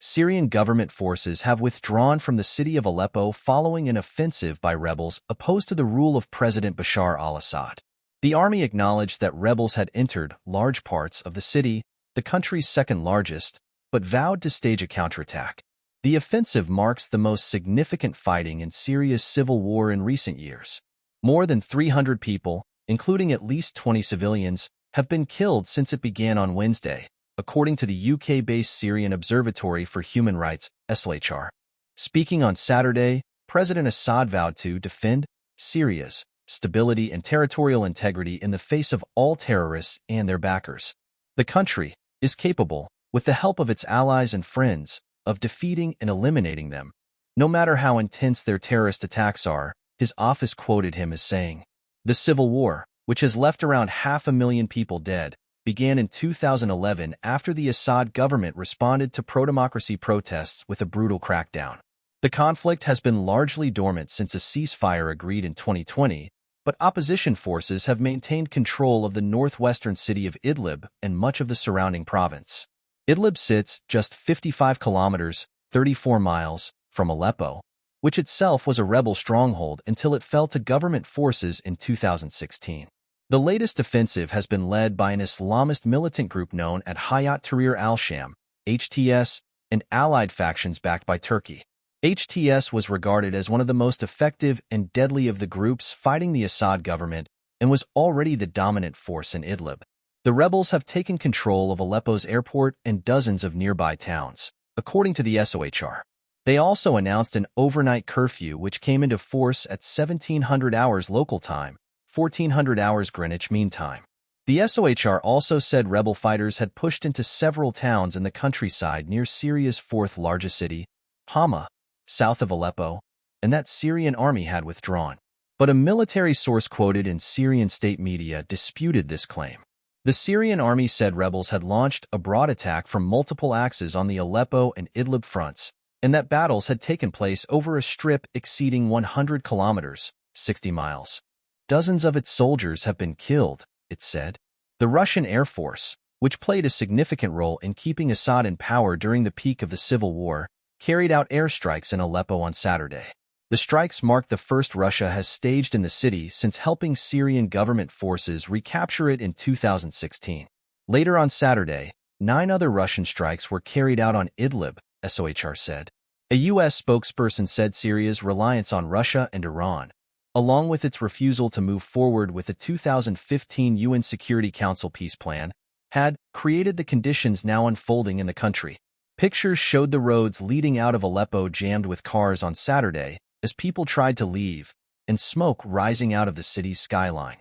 Syrian government forces have withdrawn from the city of Aleppo following an offensive by rebels opposed to the rule of President Bashar al-Assad. The army acknowledged that rebels had entered large parts of the city, the country's second largest, but vowed to stage a counterattack. The offensive marks the most significant fighting in Syria's civil war in recent years. More than 300 people, including at least 20 civilians, have been killed since it began on Wednesday, according to the UK-based Syrian Observatory for Human Rights, SLHR. Speaking on Saturday, President Assad vowed to defend Syria's stability and territorial integrity in the face of all terrorists and their backers. The country is capable, with the help of its allies and friends, of defeating and eliminating them, no matter how intense their terrorist attacks are, his office quoted him as saying. The civil war, which has left around 500,000 people dead, began in 2011 after the Assad government responded to pro-democracy protests with a brutal crackdown. The conflict has been largely dormant since a ceasefire agreed in 2020, but opposition forces have maintained control of the northwestern city of Idlib and much of the surrounding province. Idlib sits just 55 kilometers, 34 miles, from Aleppo, which itself was a rebel stronghold until it fell to government forces in 2016. The latest offensive has been led by an Islamist militant group known as Hayat Tahrir al-Sham, HTS, and allied factions backed by Turkey. HTS was regarded as one of the most effective and deadly of the groups fighting the Assad government and was already the dominant force in Idlib. The rebels have taken control of Aleppo's airport and dozens of nearby towns, according to the SOHR. They also announced an overnight curfew which came into force at 1700 hours local time, 1400 hours Greenwich Mean Time. The SOHR also said rebel fighters had pushed into several towns in the countryside near Syria's fourth largest city, Hama, south of Aleppo, and that Syrian army had withdrawn. But a military source quoted in Syrian state media disputed this claim. The Syrian army said rebels had launched a broad attack from multiple axes on the Aleppo and Idlib fronts, and that battles had taken place over a strip exceeding 100 kilometers, 60 miles. Dozens of its soldiers have been killed, it said. The Russian Air Force, which played a significant role in keeping Assad in power during the peak of the civil war, carried out airstrikes in Aleppo on Saturday. The strikes marked the first Russia has staged in the city since helping Syrian government forces recapture it in 2016. Later on Saturday, 9 other Russian strikes were carried out on Idlib, SOHR said. A U.S. spokesperson said Syria's reliance on Russia and Iran, along with its refusal to move forward with the 2015 UN Security Council peace plan, had created the conditions now unfolding in the country. Pictures showed the roads leading out of Aleppo jammed with cars on Saturday as people tried to leave, and smoke rising out of the city's skyline.